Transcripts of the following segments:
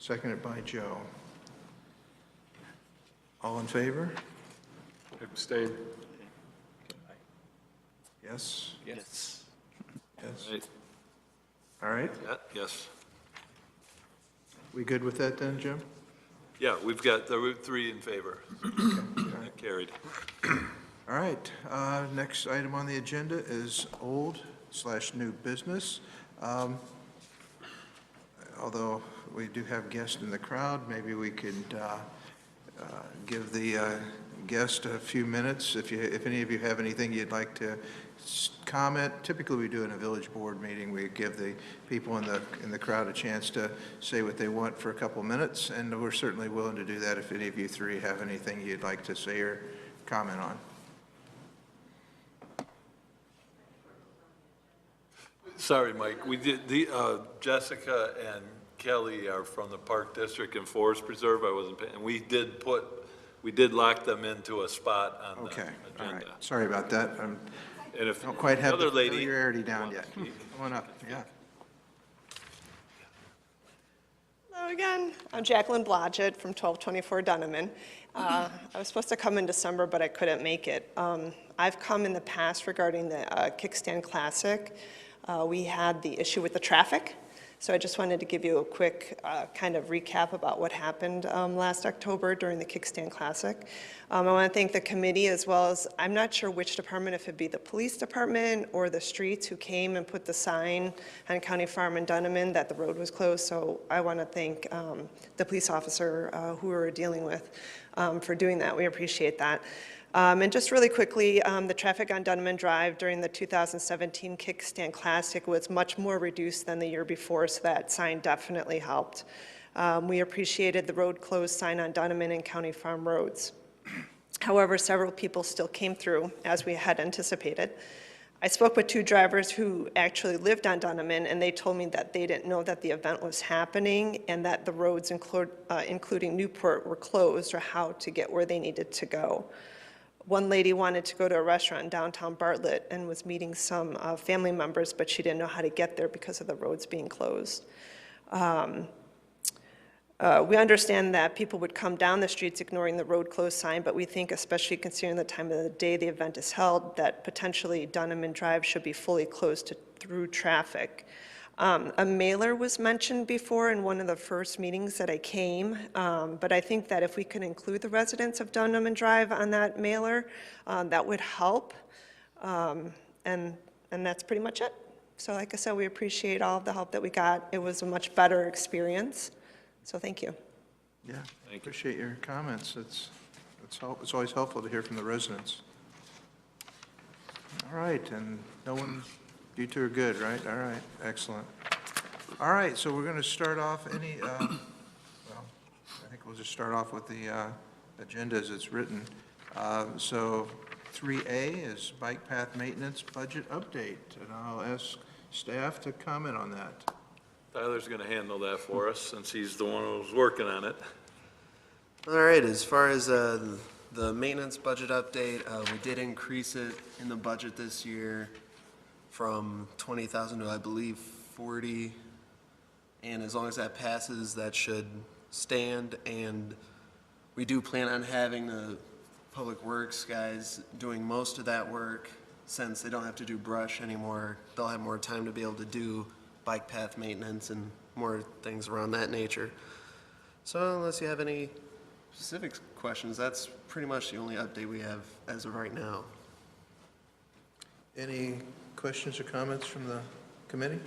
seconded by Joe. All in favor? Abstain. Yes? Yes. Yes. Right. All right. Yes. We good with that then, Jim? Yeah, we've got the Route 3 in favor. That carried. All right, next item on the agenda is old/new business. Although we do have guests in the crowd, maybe we could give the guest a few minutes. If any of you have anything you'd like to comment, typically we do in a village board meeting. We give the people in the crowd a chance to say what they want for a couple minutes, and we're certainly willing to do that if any of you three have anything you'd like to say or comment on. Sorry, Mike, we did, Jessica and Kelly are from the Park District and Forest Preserve. I wasn't paying, and we did lock them into a spot on the Okay, agenda. all right. Sorry about that. And if Don't quite have the the other lady, familiarity down yet. Come on up, yeah. Hello again. I'm Jacqueline Blodgett from 1224 Dunneman. I was supposed to come in December, but I couldn't make it. I've come in the past regarding the Kickstand Classic. We had the issue with the traffic, so I just wanted to give you a quick kind of recap about what happened last October during the Kickstand Classic. I want to thank the committee as well as, I'm not sure which department, if it'd be the police department or the streets, who came and put the sign on County Farm in Dunneman that the road was closed. So I want to thank the police officer who we were dealing with for doing that. We appreciate that. And just really quickly, the traffic on Dunneman Drive during the 2017 Kickstand Classic was much more reduced than the year before, so that sign definitely helped. We appreciated the road closed sign on Dunneman and County Farm roads. However, several people still came through, as we had anticipated. I spoke with two drivers who actually lived on Dunneman, and they told me that they didn't know that the event was happening and that the roads, including Newport, were closed or how to get where they needed to go. One lady wanted to go to a restaurant in downtown Bartlett and was meeting some family members, but she didn't know how to get there because of the roads being closed. We understand that people would come down the streets ignoring the road closed sign, but we think, especially considering the time of the day the event is held, that potentially Dunneman Drive should be fully closed through traffic. A mailer was mentioned before in one of the first meetings that I came, but I think that if we could include the residents of Dunneman Drive on that mailer, that would help. And that's pretty much it. So like I said, we appreciate all of the help that we got. It was a much better experience. So thank you. Yeah, I appreciate your comments. It's always helpful to hear from the residents. All right, and no one, you two are good, right? All right, excellent. All right, so we're going to start off well, I think we'll just start off with the agenda as it's written. So 3A is bike path maintenance budget update, and I'll ask staff to comment on that. Tyler's going to handle that for us since he's the one who's working on it. All right, as far as the maintenance budget update, we did increase it in the budget this year from 20,000 to, I believe, 40. And as long as that passes, that should stand. And we do plan on having the public works guys doing most of that work. Since they don't have to do brush anymore, they'll have more time to be able to do bike path maintenance and more things around that nature. So unless you have any specific questions, that's pretty much the only update we have as of right now. Any questions or comments from the committee?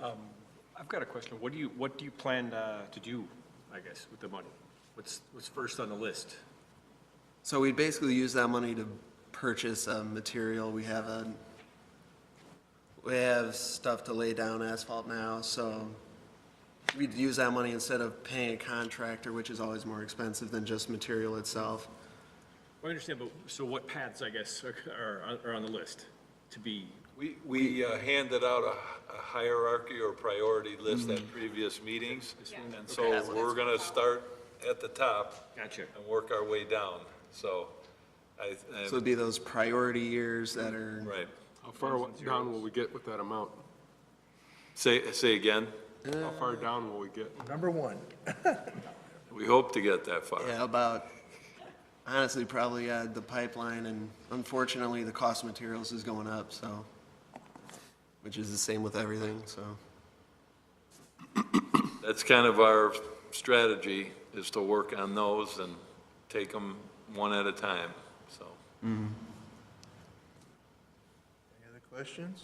I've got a question. What do you plan to do, I guess, with the money? What's first on the list? So we basically use that money to purchase material. We have stuff to lay down asphalt now, so we'd use that money instead of paying a contractor, which is always more expensive than just material itself. Well, I understand, but so what paths, I guess, are on the list to be? We handed out a hierarchy or priority list at previous meetings, and so we're going to start at the top. Gotcha. And work our way down. So, So it'd be those priority years that are. Right. How far down will we get with that amount? Say again. How far down will we get? Number one. We hope to get that far. Yeah, about, honestly, probably the pipeline, and unfortunately, the cost of materials is going up, so, which is the same with everything, so. That's kind of our strategy, is to work on those and take them one at a time, so. Any other questions?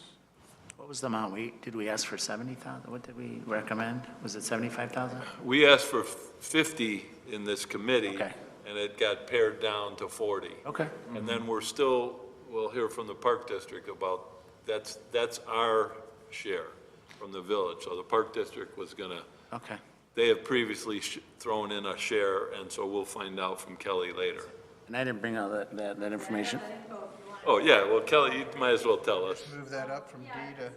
What was the amount did we ask for 70,000? What did we recommend? Was it 75,000? We asked for 50 in this committee. Okay. And it got pared down to 40. Okay. And then we'll hear from the Park District about, that's our share from the village. So the Park District was gonna, Okay. they have previously thrown in a share, and so we'll find out from Kelly later. And I didn't bring all that information. Oh, yeah, well, Kelly, you might as well tell us. Move that up from D to,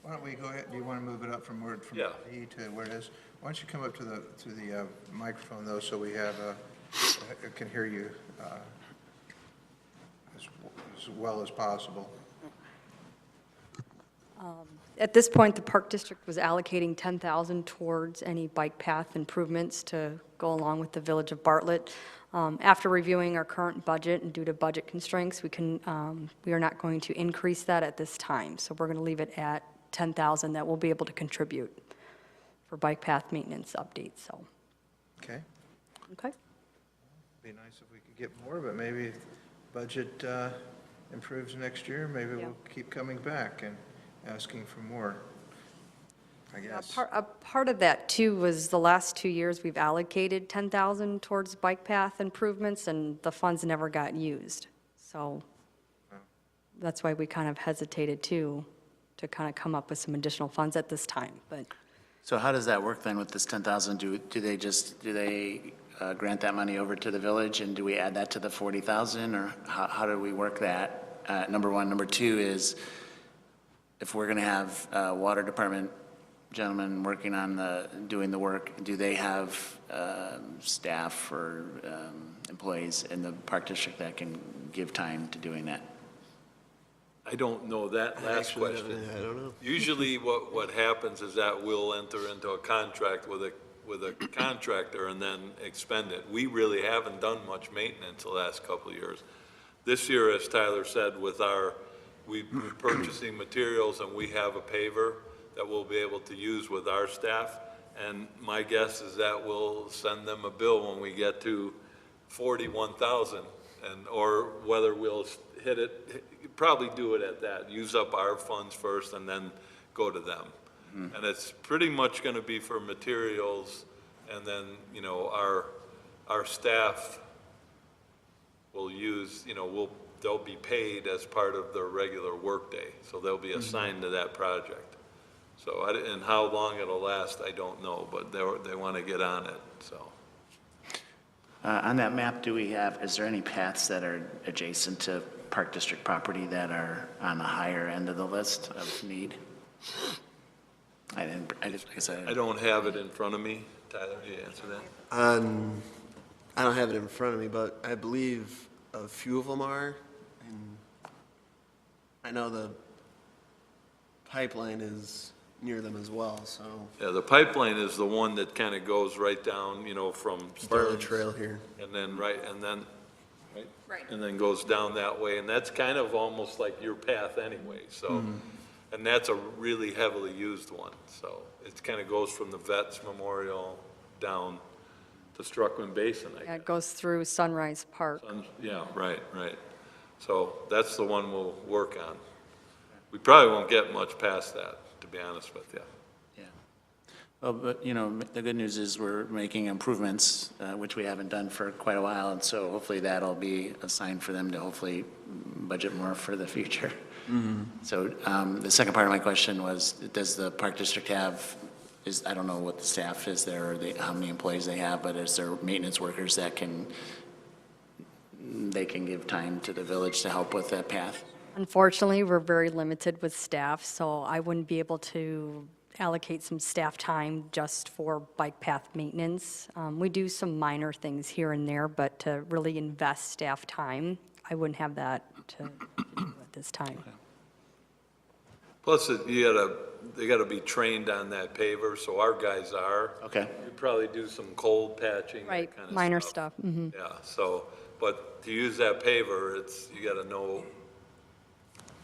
why don't we go ahead, do you want to move it up from Yeah. D to where it is? Why don't you come up to the microphone though, so we have, can hear you as well as possible. At this point, the Park District was allocating $10,000 towards any bike path improvements to go along with the Village of Bartlett. After reviewing our current budget and due to budget constraints, we are not going to increase that at this time. So we're going to leave it at $10,000 that we'll be able to contribute for bike path maintenance updates, so, Okay? okay? Be nice if we could get more, but maybe if budget improves next year, maybe Yeah. we'll keep coming back and asking for more, I guess. A part of that, too, was the last 2 years, we've allocated $10,000 towards bike path improvements, and the funds never got used. So that's why we kind of hesitated, too, to kind of come up with some additional funds at this time. But So how does that work then with this 10,000? Do they grant that money over to the village, and do we add that to the 40,000, or how do we work that? Number one. Number two is, if we're going to have water department gentlemen working on doing the work, do they have staff or employees in the Park District that can give time to doing that? I don't know that last Actually, question. I don't know. Usually what happens is that we'll enter into a contract with a contractor and then expend it. We really haven't done much maintenance the last couple of years. This year, as Tyler said, with we're purchasing materials, and we have a paver that we'll be able to use with our staff. And my guess is that we'll send them a bill when we get to 41,000, or whether we'll hit it, probably do it at that, use up our funds first and then go to them. And it's pretty much going to be for materials, and then, our staff will use, they'll be paid as part of their regular workday, so they'll be assigned to that project. So, and how long it'll last, I don't know, but they want to get on it, so. On that map, is there any paths that are adjacent to Park District property that are on the higher end of the list of need? I guess I don't have it in front of me. Tyler, you answer that? I don't have it in front of me, but I believe a few of them are. And I know the pipeline is near them as well, so. Yeah, the pipeline is the one that kind of goes right down, from Bartlett Stearns. Trail here. And then, and then goes down that way, and that's kind of almost like your path anyway, so. And that's a really heavily used one, so it kind of goes from the Vets Memorial down to Struckman Basin, I yeah, guess. it goes through Sunrise Park. Yeah, right. So that's the one we'll work on. We probably won't get much past that, to be honest with you. Yeah. Well, but, the good news is we're making improvements, which we haven't done for quite a while, and so hopefully that'll be a sign for them to hopefully budget more for the future. So the second part of my question was, does the Park District I don't know what the staff is there, or how many employees they have, but is there maintenance workers that they can give time to the village to help with that path? Unfortunately, we're very limited with staff, so I wouldn't be able to allocate some staff time just for bike path maintenance. We do some minor things here and there, but to really invest staff time, I wouldn't have that to do at this time. Plus, they gotta be trained on that paver, so our guys are. Okay. We probably do some cold patching, Right, that kind of minor stuff. stuff. Mhm. Yeah, so, but to use that paver, you gotta know,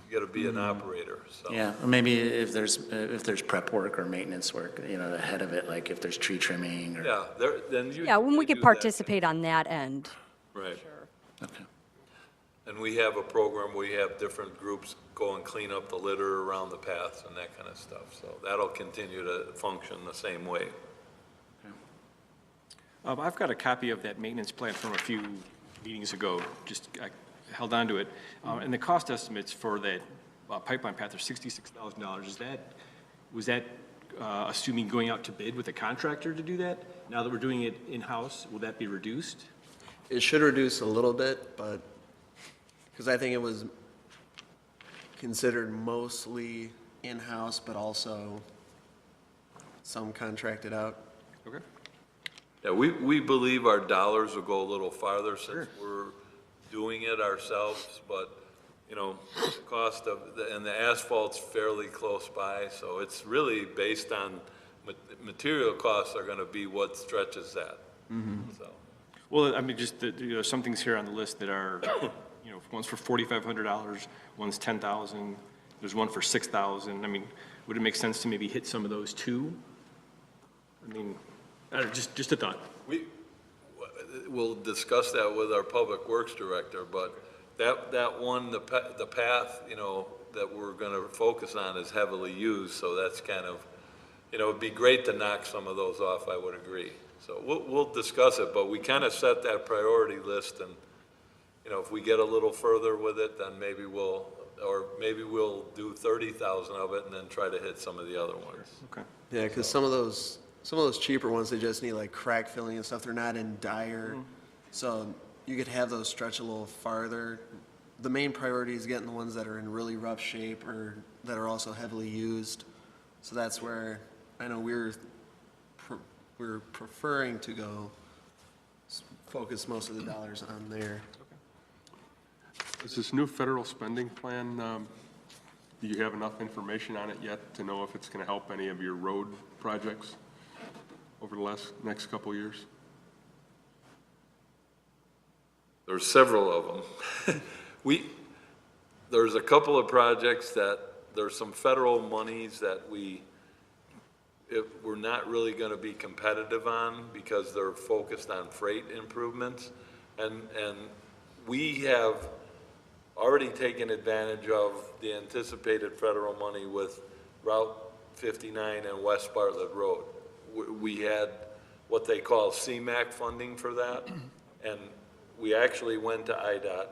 you gotta be an operator, so. Yeah, or maybe if there's prep work or maintenance work, ahead of it, like if there's tree trimming or. Yeah, then you. Yeah, when we you could do that. participate on that end. Right. Okay. And we have a program, we have different groups go and clean up the litter around the paths and that kind of stuff. So that'll continue to function the same way. I've got a copy of that maintenance plan from a few meetings ago, I held on to it. And the cost estimates for that pipeline path are $66,000. Was that assuming going out to bid with a contractor to do that? Now that we're doing it in-house, will that be reduced? It should reduce a little bit, but, because I think it was considered mostly in-house, but also some contracted out. Okay. Yeah, we believe our dollars will go a little farther since we're doing it ourselves, but, the cost of, and the asphalt's fairly close by, so it's really based on, material costs are gonna be what stretches that. So, Well, I mean, just, some things here on the list that are, one's for $4,500, one's $10,000, there's one for $6,000. I mean, would it make sense to maybe hit some of those too? I mean, just a thought. we'll discuss that with our Public Works Director, but that one, the path, that we're gonna focus on is heavily used, so that's kind of, it'd be great to knock some of those off, I would agree. So we'll discuss it, but we kind of set that priority list, and, if we get a little further with it, then maybe we'll do 30,000 of it and then try to hit some of the other ones. Okay. Yeah, because some of those cheaper ones, they just need like crack filling and stuff. They're not in dire. So you could have those stretch a little farther. The main priority is getting the ones that are in really rough shape or that are also heavily used. So that's where I know we're preferring to go focus most of the dollars on there. Is this new federal spending plan, do you have enough information on it yet to know if it's going to help any of your road projects over the next couple of years? There's several of them. There's a couple of projects that, there's some federal monies that we're not really gonna be competitive on because they're focused on freight improvements. And we have already taken advantage of the anticipated federal money with Route 59 and West Bartlett Road. We had what they call CMAQ funding for that, and we actually went to IDOT,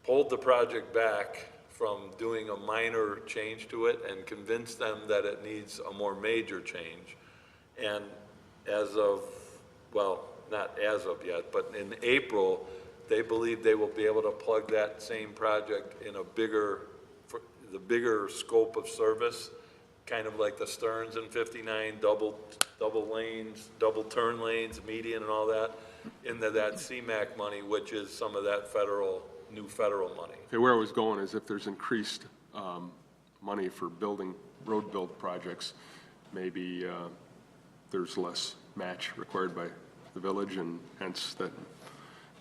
pulled the project back from doing a minor change to it and convinced them that it needs a more major change. And as of, well, not as of yet, but in April, they believe they will be able to plug that same project in the bigger scope of service, kind of like the Stearns in 59, double lanes, double turn lanes, median and all that, into that CMAQ money, which is some of that new federal money. Okay, where I was going is if there's increased money for road build projects, maybe there's less match required by the village, and hence that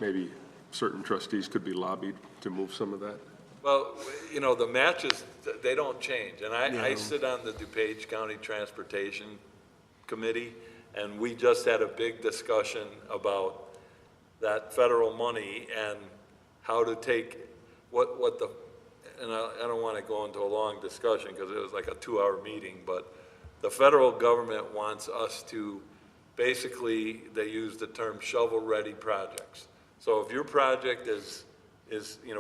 maybe certain trustees could be lobbied to move some of that. Well, the matches, they don't change. And I sit on the DuPage County Transportation Committee, and we just had a big discussion about that federal money and how to take and I don't want to go into a long discussion because it was like a 2-hour meeting, but the federal government wants us to, basically, they use the term shovel-ready projects. So if your project is,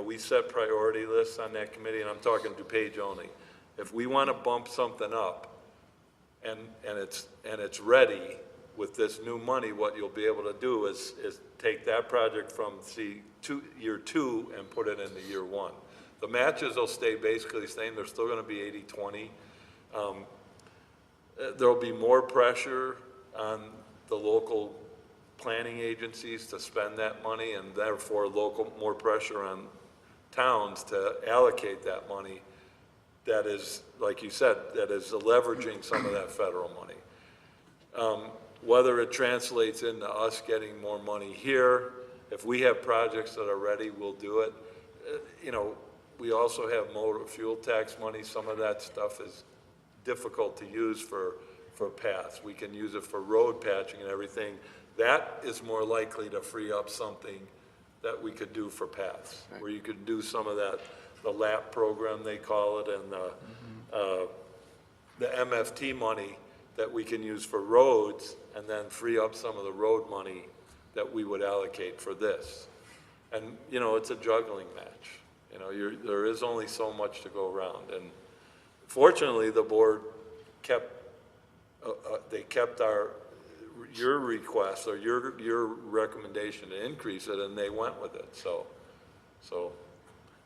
we set priority lists on that committee, and I'm talking DuPage only. If we want to bump something up and it's ready with this new money, what you'll be able to do is take that project from year 2 and put it into year 1. The matches will stay basically the same. They're still going to be 80-20. There'll be more pressure on the local planning agencies to spend that money, and therefore more pressure on towns to allocate that money that is, like you said, that is leveraging some of that federal money. Whether it translates into us getting more money here, if we have projects that are ready, we'll do it. You know, we also have motor fuel tax money. Some of that stuff is difficult to use for paths. We can use it for road patching and everything. That is more likely to free up something that we could do for paths, where you could do some of that, the LAP program, they call it, and the MFT money that we can use for roads, and then free up some of the road money that we would allocate for this. And, you know, it's a juggling match. You know, there is only so much to go around. And fortunately, the board kept, they kept your request or your recommendation to increase it, and they went with it. So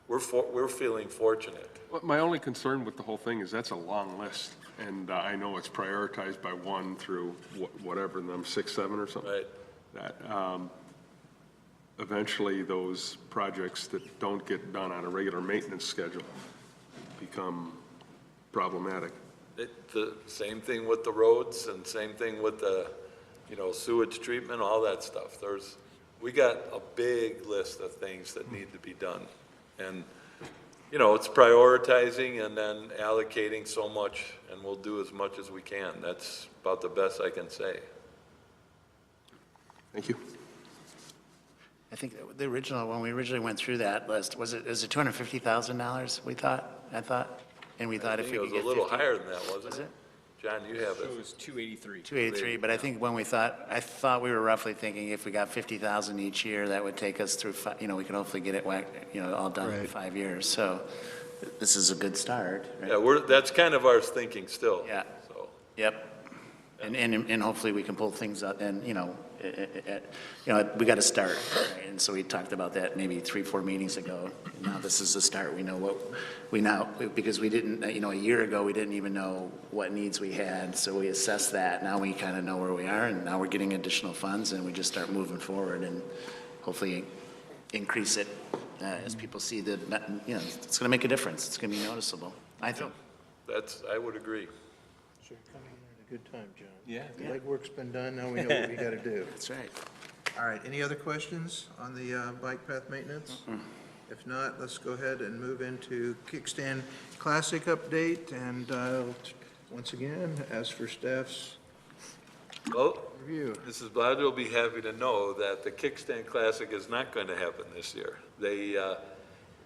we're feeling fortunate. Well, my only concern with the whole thing is that's a long list, and I know it's prioritized by 1 through whatever, and them 6, 7 or something. Right. That eventually those projects that don't get done on a regular maintenance schedule become problematic. The same thing with the roads and same thing with the, you know, sewage treatment, all that stuff. We got a big list of things that need to be done. And, you know, it's prioritizing and then allocating so much, and we'll do as much as we can. That's about the best I can say. Thank you. I think the original, when we originally went through that list, was it $250,000 we thought, I thought? And we thought if we could get 50. It was a little higher than that, wasn't Was it? it? John, you have So it. it was 283. 283, but I think when I thought we were roughly thinking if we got 50,000 each year, that would take us through, you know, we could hopefully get it, all done in 5 years. So this is a good start, right? Yeah, that's kind of our thinking still. Yeah. So, Yep. And hopefully we can pull things up and, you know, we got to start. Right? And so we talked about that maybe 3-4 meetings ago. And now this is the start. We know because we didn't, you know, a year ago, we didn't even know what needs we had. So we assessed that. Now we kind of know where we are, and now we're getting additional funds, and we just start moving forward and hopefully increase it as people see that, you know, it's going to make a difference. It's going to be noticeable, I think. I would agree. So you're coming in at a good time, John. Yeah. The legwork's been done, now we know what we got to do. That's right. All right, any other questions on the bike path maintenance? If not, let's go ahead and move into Kickstand Classic update, and once again, ask for staff's Well, review. Mrs. Blodgett will be happy to know that the Kickstand Classic is not going to happen this year. They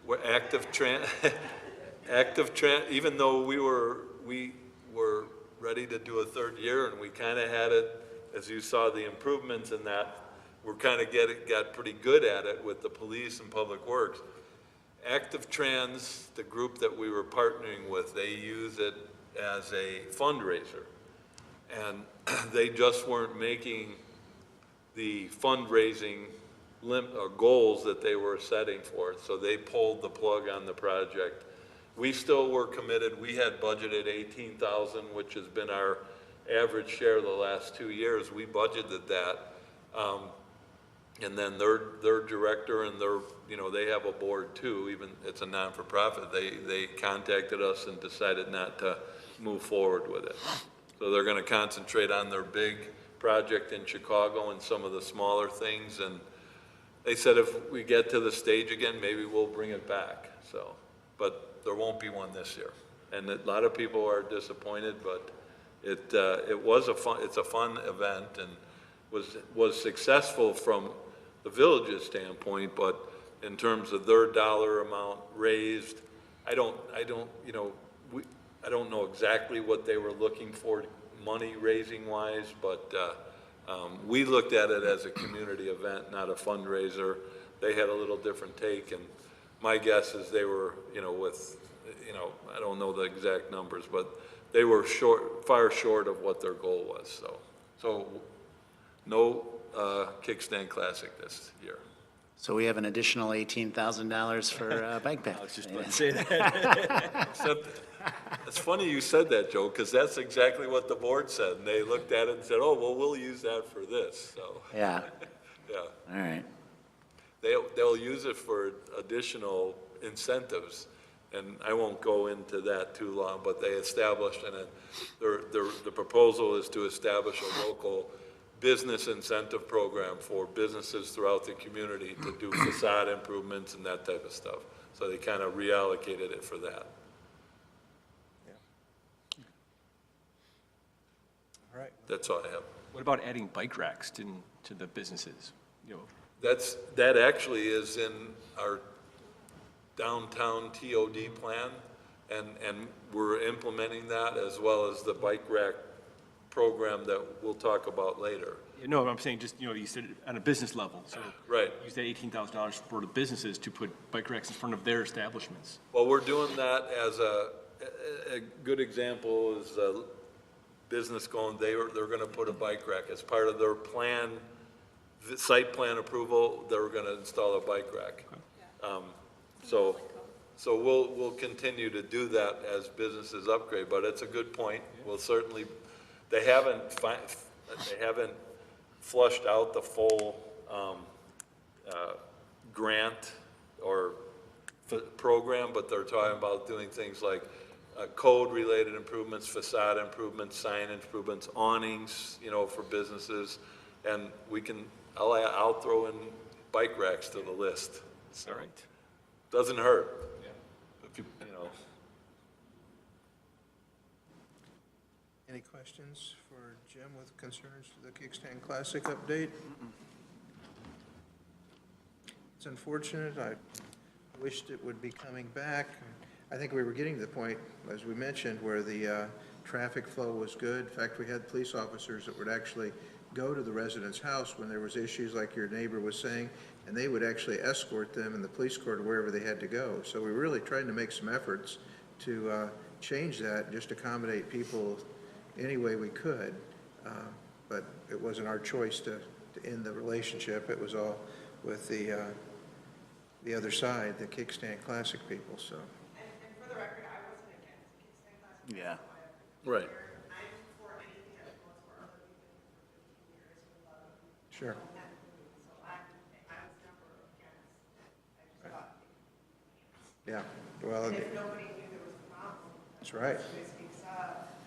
were even though we were ready to do a third year, and we kind of had it, as you saw the improvements in that, we're kind of got pretty good at it with the police and public works. Active Trans, the group that we were partnering with, they use it as a fundraiser. And they just weren't making the fundraising goals that they were setting for it, so they pulled the plug on the project. We still were committed. We had budgeted $18,000, which has been our average share the last 2 years. We budgeted that. And then their director and they have a board too, even it's a non-for-profit. They contacted us and decided not to move forward with it. So they're going to concentrate on their big project in Chicago and some of the smaller things. And they said if we get to the stage again, maybe we'll bring it back. So, but there won't be one this year. And a lot of people are disappointed, but it's a fun event and was successful from the village's standpoint, but in terms of their dollar amount raised, I don't know exactly what they were looking for money raising wise, but we looked at it as a community event, not a fundraiser. They had a little different take, and my guess is they were, I don't know the exact numbers, but they were far short of what their goal was. So no Kickstand Classic this year. So we have an additional $18,000 for bike path. I was just about to say that. Except, it's funny you said that, Joe, because that's exactly what the board said. And they looked at it and said, oh, well, we'll use that for this. So, Yeah, yeah. all right. They'll use it for additional incentives. and I won't go into that too long, but they established, and the proposal is to establish a local business incentive program for businesses throughout the community to do facade improvements and that type of stuff. So they kind of reallocated it for that. All right. That's all I have. What about adding bike racks to the businesses? You know, That actually is in our downtown TOD plan, and we're implementing that as well as the bike rack program that we'll talk about later. no, I'm saying just, you know, you said on a business level, so. Right. Use that $18,000 for the businesses to put bike racks in front of their establishments. Well, we're doing that as a good example is a business going, they're gonna put a bike rack as part of their plan, the site plan approval, they're gonna install a bike rack. So we'll continue to do that as businesses upgrade, but it's a good point. We'll certainly, they haven't flushed out the full grant or program, but they're talking about doing things like code-related improvements, facade improvements, sign improvements, awnings, you know, for businesses, and I'll throw in bike racks to the list. So, All right. doesn't hurt. If you know. Any questions for Jim with concerns to the Kickstand Classic update? It's unfortunate. I wished it would be coming back. I think we were getting to the point, as we mentioned, where the traffic flow was good. In fact, we had police officers that would actually go to the resident's house when there was issues like your neighbor was saying, and they would actually escort them in the police car to wherever they had to go. So we were really trying to make some efforts to change that, just accommodate people any way we could. But it wasn't our choice to end the relationship. It was all with the other side, the Kickstand Classic people, so. And for the record, I wasn't against Kickstand Classic. Yeah. Right. I'm for anything that goes for other people for 15 years. Sure. So I was never against. I just thought, Yeah, well, if nobody knew there was a problem, that's right. it speaks up.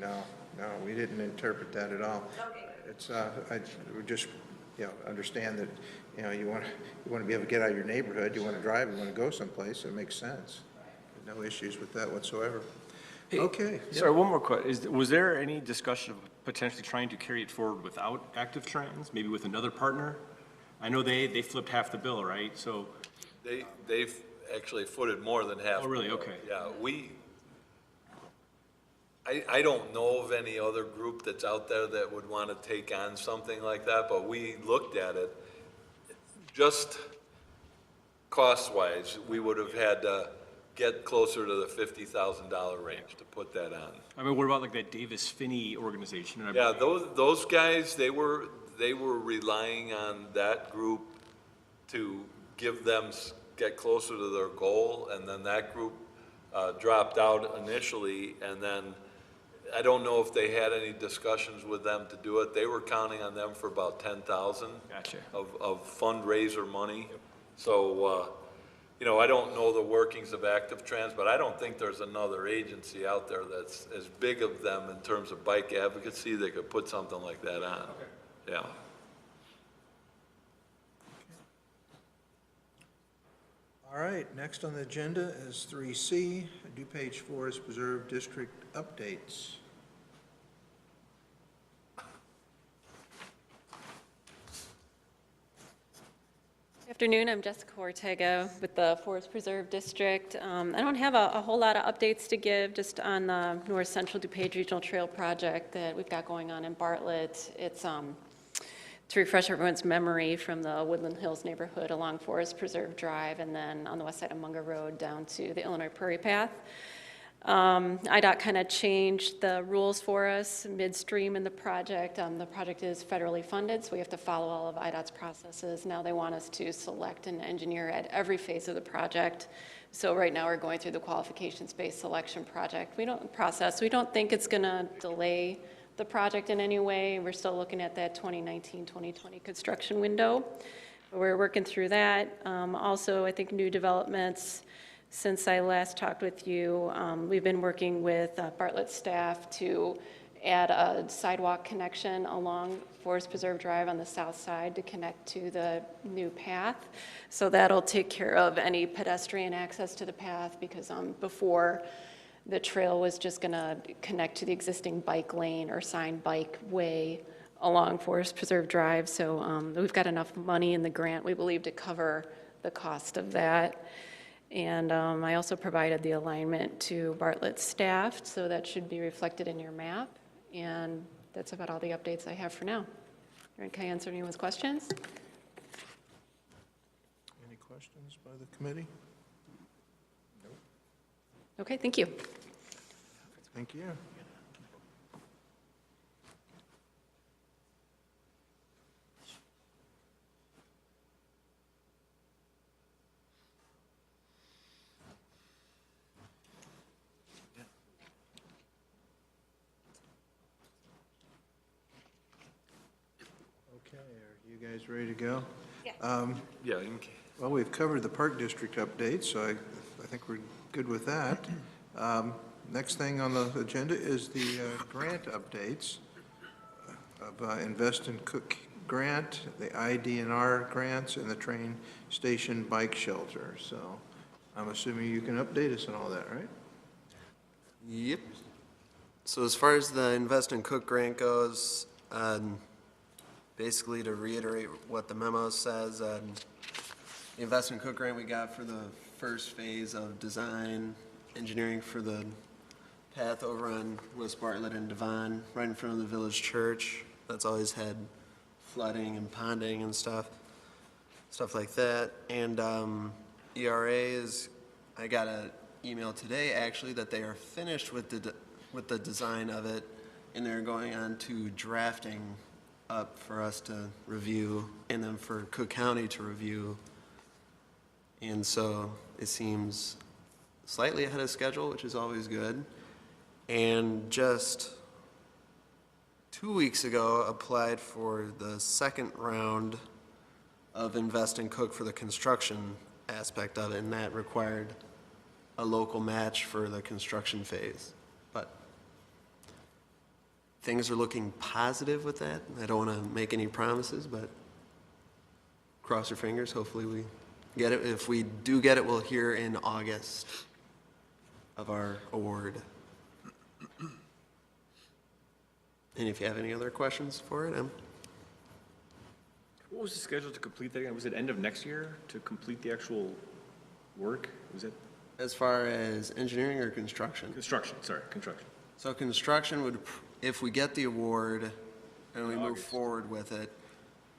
No, we didn't interpret that at all. It's, we just, you know, understand that, you know, you want to be able to get out of your neighborhood, you want to drive, you want to go someplace, it makes sense. No issues with that whatsoever. Hey, Okay. Sorry, one more question. Was there any discussion of potentially trying to carry it forward without Active Trans, maybe with another partner? I know they flipped half the bill, right? So, They've actually footed more than half. oh, really? Okay. Yeah, I don't know of any other group that's out there that would want to take on something like that, but we looked at it. Just cost-wise, we would have had to get closer to the $50,000 range to put that on. I mean, what about like that Davis Finney organization? Yeah, those guys, they were relying on that group to get closer to their goal, and then that group dropped out initially, and then I don't know if they had any discussions with them to do it. They were counting on them for about $10,000 Gotcha. of fundraiser money. So, you know, I don't know the workings of Active Trans, but I don't think there's another agency out there that's as big of them in terms of bike advocacy that could put something like that on. Okay. Yeah. All right, next on the agenda is 3C, DuPage Forest Preserve District updates. Good afternoon, I'm Jessica Ortega with the Forest Preserve District. I don't have a whole lot of updates to give just on the North Central DuPage Regional Trail project that we've got going on in Bartlett. It's to refresh everyone's memory from the Woodland Hills neighborhood along Forest Preserve Drive and then on the west side of Munger Road down to the Illinois Prairie Path. IDOT kind of changed the rules for us midstream in the project. The project is federally funded, so we have to follow all of IDOT's processes. Now they want us to select an engineer at every phase of the project. So right now we're going through the qualifications-based selection process. We don't think it's going to delay the project in any way. We're still looking at that 2019-2020 construction window. We're working through that. Also, I think new developments, since I last talked with you, we've been working with Bartlett staff to add a sidewalk connection along Forest Preserve Drive on the south side to connect to the new path. So that'll take care of any pedestrian access to the path, because before, the trail was just going to connect to the existing bike lane or signed bike way along Forest Preserve Drive. So we've got enough money in the grant, we believe, to cover the cost of that. And I also provided the alignment to Bartlett staff, so that should be reflected in your map. And that's about all the updates I have for now. Can I answer anyone's questions? Any questions by the committee? Okay, thank you. Thank you. Okay, are you guys ready to go? Yeah, you can. Well, we've covered the Park District update, so I think we're good with that. Next thing on the agenda is the grant updates of Invest in Cook Grant, the IDNR Grants, and the Train Station Bike Shelter. So I'm assuming you can update us on all that, right? Yep. So as far as the Invest in Cook grant goes, basically to reiterate what the memo says, the Invest in Cook grant we got for the first phase of design, engineering for the path over on West Bartlett and Devon, right in front of the village church. That's always had flooding and ponding and stuff like that. And ERA is, I got an email today actually that they are finished with the design of it, and they're going on to drafting up for us to review, and then for Cook County to review. And so it seems slightly ahead of schedule, which is always good. And just 2 weeks ago, applied for the second round of Invest in Cook for the construction aspect of it, and that required a local match for the construction phase. But things are looking positive with that. I don't want to make any promises, but cross your fingers. Hopefully we get it. If we do get it, we'll hear in August of our award. And if you have any other questions for it, What was the schedule to complete that? Was it end of next year to complete the actual work? Was it as far as engineering or construction? construction? Sorry, construction. So construction would, if we get the award and we move forward with it,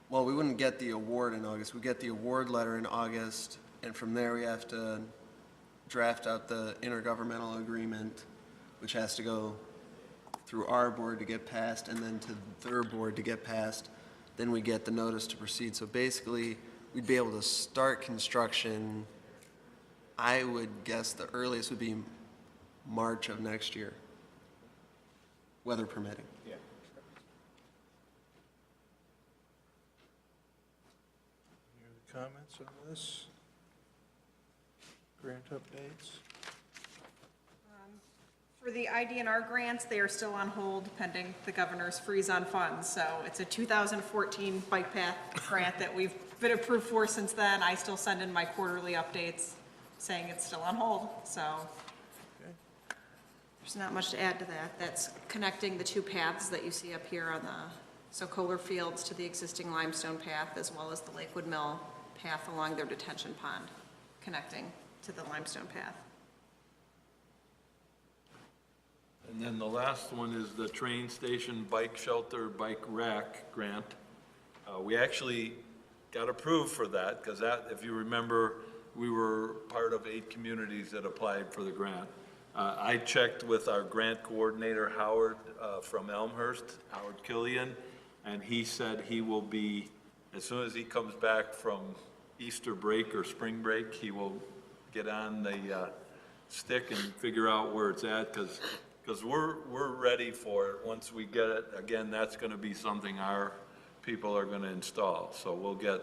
well, we wouldn't get the award in August. We get the award letter in August, and from there we have to draft out the intergovernmental agreement, which has to go through our board to get passed and then to their board to get passed. Then we get the notice to proceed. So basically, we'd be able to start construction, I would guess the earliest would be March of next year, weather permitting. Yeah. Any other comments on this? Grant updates? For the IDNR grants, they are still on hold pending the governor's freeze on funds. So it's a 2014 bike path grant that we've been approved for since then. I still send in my quarterly updates saying it's still on hold, so there's not much to add to that. That's connecting the two paths that you see up here on the Kohler Fields to the existing limestone path, as well as the Lakewood Mill path along their detention pond, connecting to the limestone path. And then the last one is the train station bike shelter, bike rack grant. We actually got approved for that, because that, if you remember, we were part of 8 communities that applied for the grant. I checked with our grant coordinator, Howard, from Elmhurst, Howard Killian, and he said he will be, as soon as he comes back from Easter break or spring break, he will get on the stick and figure out where it's at, because we're ready for it. Once we get it, again, that's going to be something our people are going to install. So we'll get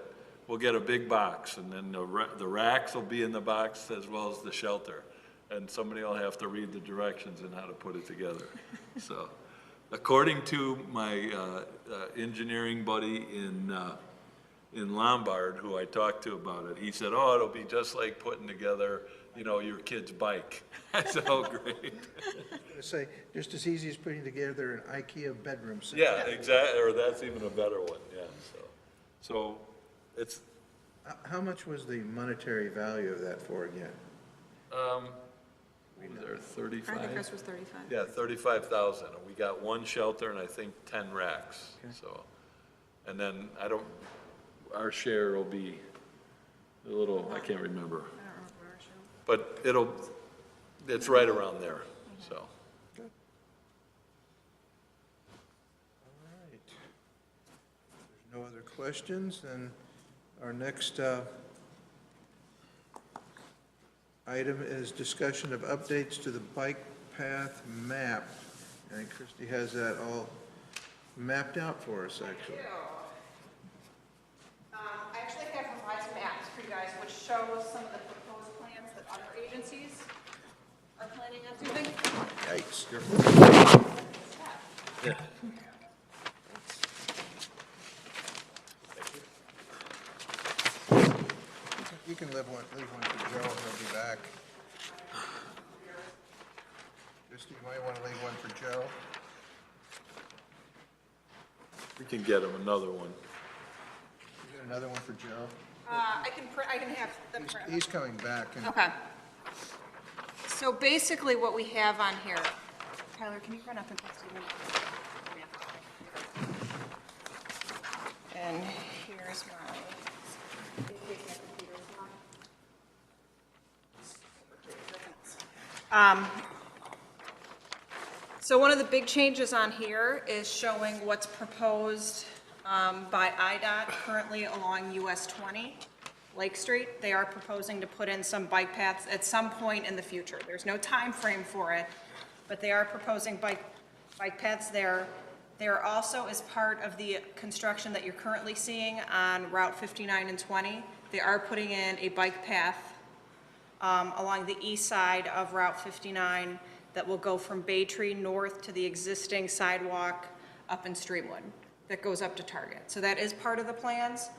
we'll get a big box, and then the racks will be in the box as well as the shelter. And somebody will have to read the directions on how to put it together. So, according to my engineering buddy in Lombard, who I talked to about it, he said, oh, it'll be just like putting together, you know, your kid's bike. I said, oh, great. I was gonna say, just as easy as putting together an IKEA bedroom set. Yeah, exactly, or that's even a better one, yeah, so it's, How much was the monetary value of that for again? what was there, 35? I think this was 35. Yeah, 35,000, and we got one shelter and I think 10 racks, so. And then our share will be a little, I can't remember. I don't remember our show. But it's right around there, so. All right. If there's no other questions, then our next item is discussion of updates to the bike path map. I think Christie has that all mapped out for us, actually. I actually have revised maps for you guys, which show some of the proposed plans that other agencies are planning on doing. Yikes. Yeah. You can leave one for Joe, and he'll be back. Christie, you might want to leave one for Joe. We can get him another one. You got another one for Joe? I can have them print. He's coming back. And Okay. So basically what we have on here, Tyler, can you run up and put Stephen? And here's my. So one of the big changes on here is showing what's proposed by IDOT currently along US 20, Lake Street. They are proposing to put in some bike paths at some point in the future. There's no time frame for it, but they are proposing bike paths there. There also, as part of the construction that you're currently seeing on Route 59 and 20, they are putting in a bike path along the east side of Route 59 that will go from Bay Tree north to the existing sidewalk up in Streamwood that goes up to Target. So that is part of the plans.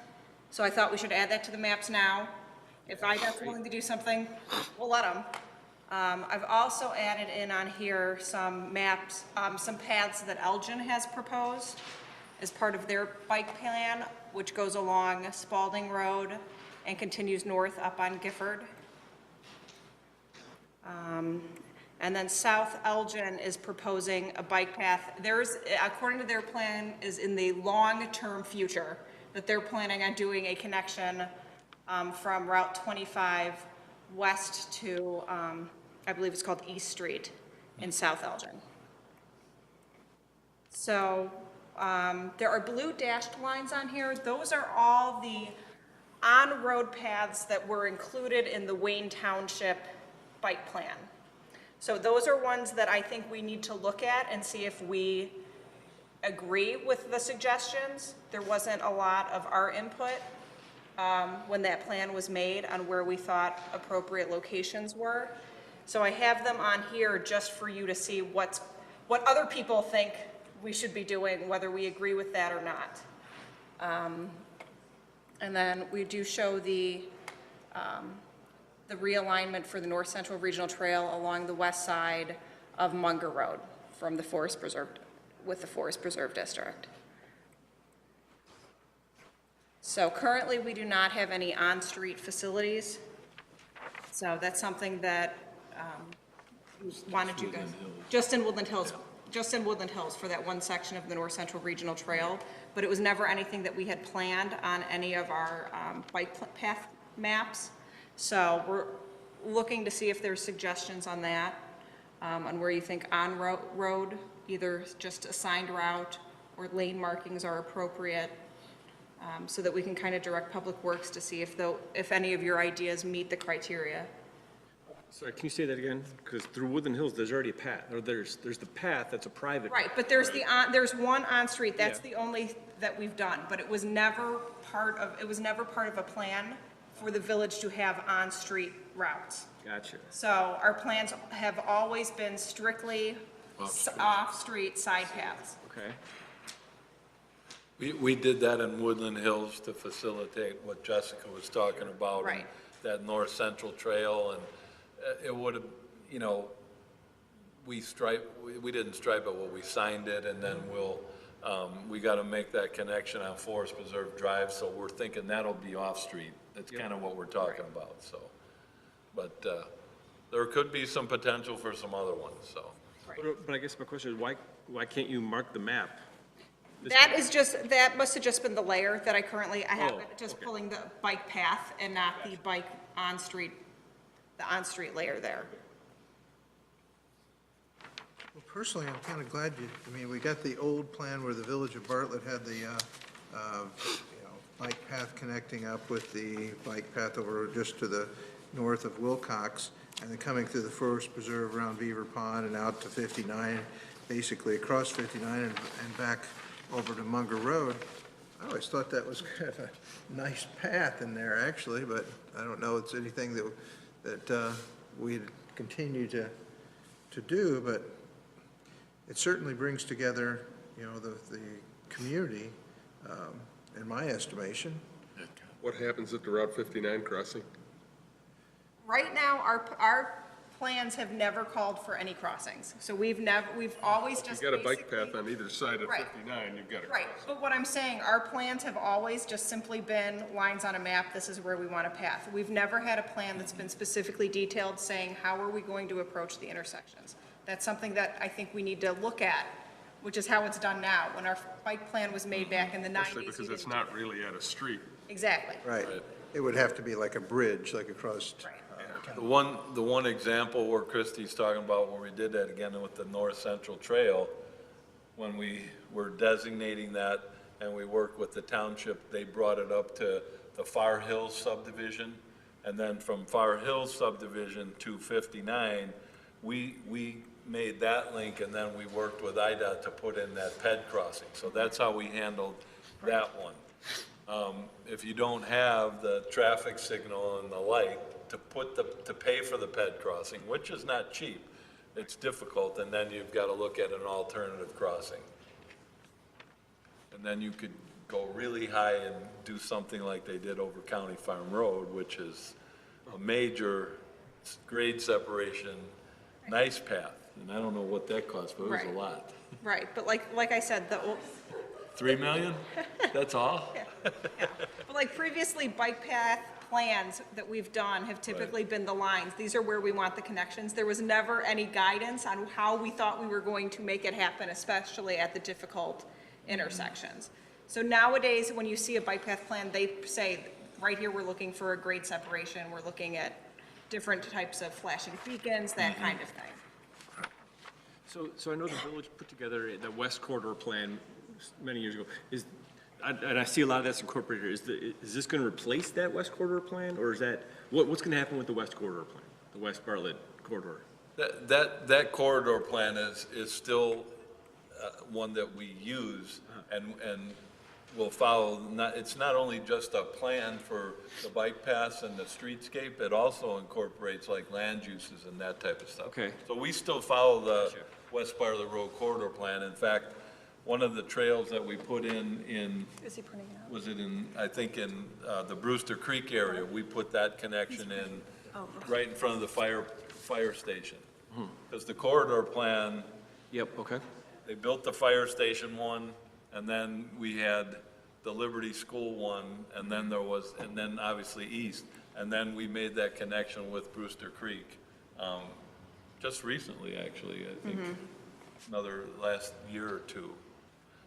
So I thought we should add that to the maps now. If IDOT's willing to do something, we'll let them. I've also added in on here some maps, some paths that Elgin has proposed as part of their bike plan, which goes along Spalding Road and continues north up on Gifford. And then South Elgin is proposing a bike path. There's, according to their plan, is in the long-term future that they're planning on doing a connection from Route 25 west to, I believe it's called East Street in South Elgin. So there are blue dashed lines on here. Those are all the on-road paths that were included in the Wayne Township bike plan. So those are ones that I think we need to look at and see if we agree with the suggestions. There wasn't a lot of our input when that plan was made on where we thought appropriate locations were. So I have them on here just for you to see what other people think we should be doing, whether we agree with that or not. And then we do show the realignment for the North Central Regional Trail along the west side of Munger Road from the Forest Preserve, with the Forest Preserve District. So currently, we do not have any on-street facilities. So that's something that wanted you guys, just in Woodland Hills for that one section of the North Central Regional Trail, but it was never anything that we had planned on any of our bike path maps. So we're looking to see if there's suggestions on that, on where you think on road, either just assigned route or lane markings are appropriate, so that we can kind of direct Public Works to see if any of your ideas meet the criteria. Sorry, can you say that again? Because through Woodland Hills, there's already a path, or there's the path that's a private. Right, but there's there's one on-street, that's Yeah. the only that we've done, but it was never part of a plan for the village to have on-street routes. Gotcha. So our plans have always been strictly off-street side paths. Okay. We did that in Woodland Hills to facilitate what Jessica was talking about. Right. That north central trail, and it would have, you know, we didn't stripe it, well, we signed it, and then we got to make that connection on Forest Preserve Drive, so we're thinking that'll be off-street. That's kind of what we're talking about, so. But there could be some potential for some other ones, so. But I guess my question is, why can't you mark the map? That must have just been the layer that I have, Oh, just okay. pulling the bike path and not the bike on-street, the on-street layer there. Well, personally, I'm kind of glad we got the old plan where the village of Bartlett had the, bike path connecting up with the bike path over just to the north of Wilcox, and then coming through the Forest Preserve around Beaver Pond and out to 59, basically across 59 and back over to Munger Road. I always thought that was kind of a nice path in there, actually, but I don't know it's anything that we'd continue to do, but it certainly brings together, the community, in my estimation. What happens at the Route 59 crossing? Right now, our plans have never called for any crossings. So we've always just You've got a bike basically- path on either side of Right. 59, you've got a Right, crossing. but what I'm saying, our plans have always just simply been lines on a map, this is where we want a path. We've never had a plan that's been specifically detailed saying, how are we going to approach the intersections? That's something that I think we need to look at, which is how it's done now. When our bike plan was made back in the 90s. Especially we because it's didn't not do really at a street. it. Exactly. Right. It would have to be like a bridge, like across. Right. The one example where Christie's talking about where we did that again with the North Central Trail, when we were designating that and we worked with the township, they brought it up to the Far Hills subdivision. And then from Far Hills subdivision to 59, we made that link, and then we worked with IDOT to put in that PED crossing. So that's how we handled that one. If you don't have the traffic signal and the light to pay for the PED crossing, which is not cheap, it's difficult, and then you've got to look at an alternative crossing. And then you could go really high and do something like they did over County Farm Road, which is a major grade separation, nice path. And I don't know what that cost, but it was a Right. lot. Right, but like I said, 3 million? That's all? But like previously, bike path plans that we've done have typically been the lines. These are where we want the connections. There was never any guidance on how we thought we were going to make it happen, especially at the difficult intersections. So nowadays, when you see a bike path plan, they say, right here, we're looking for a grade separation. We're looking at different types of flashing beacons, that kind of thing. So I know the village put together the West Corridor plan many years ago. And I see a lot of that's incorporated. Is this going to replace that West Corridor plan, or is that, what's going to happen with the West Corridor plan, the West Bartlett corridor? That corridor plan is still one that we use and will follow. It's not only just a plan for the bike paths and the streetscape, it also incorporates like land uses and that type of stuff. Okay. So we still follow the Gotcha. West Bartlett Road corridor plan. In fact, one of the trails that we put in, Is he printing it out? was it in, I think in the Brewster Creek area, we put that connection in right in front of the fire station. Because the corridor plan, Yep, okay. they built the fire station one, and then we had the Liberty School one, and then and then obviously east, and then we made that connection with Brewster Creek, just recently, actually, I think, another last year or two.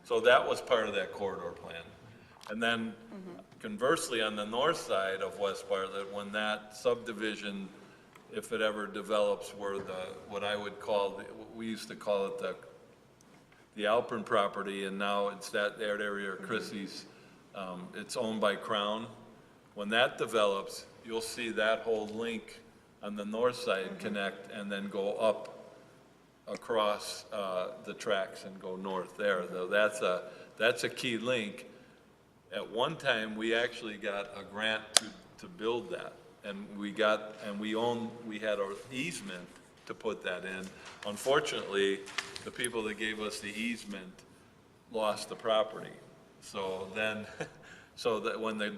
So that was part of that corridor plan. And then conversely, on the north side of West Bartlett, when that subdivision, if it ever develops, where what I would call, we used to call it the Alpern property, and now it's that area of Chrissy's, it's owned by Crown. When that develops, you'll see that whole link on the north side, connect, and then go up across the tracks and go north there. Though that's a key link. At one time, we actually got a grant to build that, and we had an easement to put that in. Unfortunately, the people that gave us the easement lost the property. So then, so that when the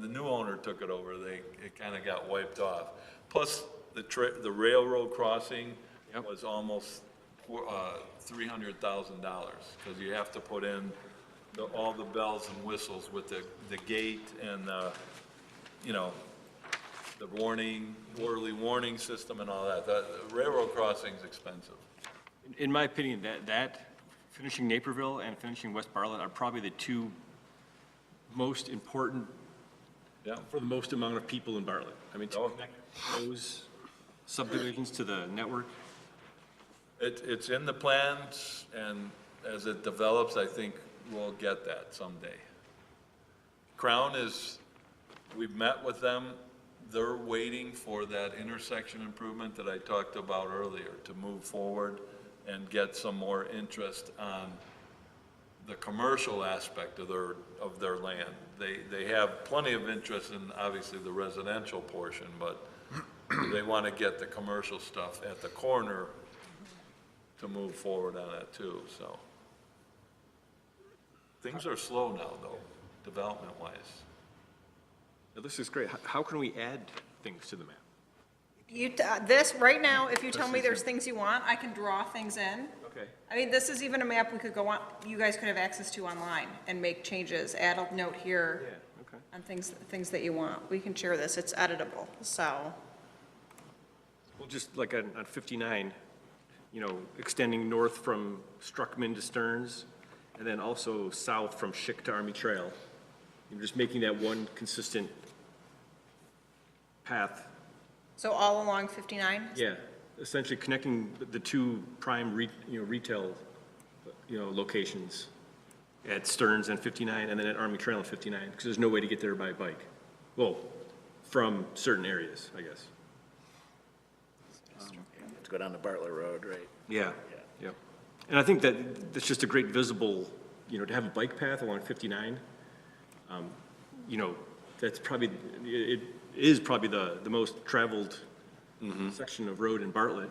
new owner took it over, it kind of got wiped off. Plus, the railroad crossing was almost $300,000, because you have to put in all the bells and whistles with the gate and, you know, the early warning system and all that. The railroad crossing's expensive. In my opinion, that finishing Naperville and finishing West Bartlett are probably the two most important for the most amount of people in Bartlett. I mean, to connect those subdivisions to the network. It's in the plans, and as it develops, I think we'll get that someday. Crown we've met with them. They're waiting for that intersection improvement that I talked about earlier to move forward and get some more interest on the commercial aspect of their land. They have plenty of interest in, obviously, the residential portion, but they want to get the commercial stuff at the corner to move forward on that too, so. Things are slow now, though, development-wise. Now, this is great. How can we add things to the map? This, right now, if you tell me there's things you want, I can draw things in. Okay. I mean, this is even a map we could go on, you guys could have access to online and make changes, add a note here Okay. on things that you want. We can share this, it's editable, so. Well, just like on 59, you know, extending north from Struckman to Stearns, and then also south from Schick to Army Trail. You're just making that one consistent path. So all along 59? Yeah, essentially connecting the two prime retail, locations at Stearns and 59, and then at Army Trail and 59, because there's no way to get there by bike. Well, from certain areas, I guess. To go down to Bartlett Road, right? Yeah, yeah. And I think that's just a great visible, to have a bike path along 59, that's probably, it is probably the most traveled section of road in Bartlett.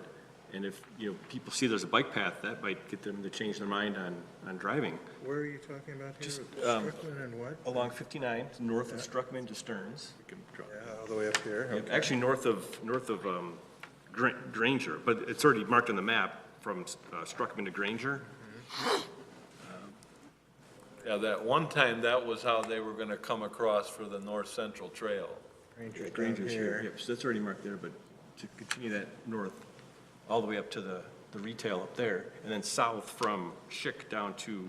And if, people see there's a bike path, that might get them to change their mind on driving. Where are you talking about here? Just, Strickland and what? Along 59, north of Struckman to Stearns. Yeah, all the way up here. Okay. Actually, north of Granger, but it's already marked on the map from Struckman to Granger. Yeah, that one time, that was how they were gonna come across for the North Central Trail. Granger's here. Yep, so that's already marked there, but to continue that north, all the way up to the retail up there, and then south from Schick down to,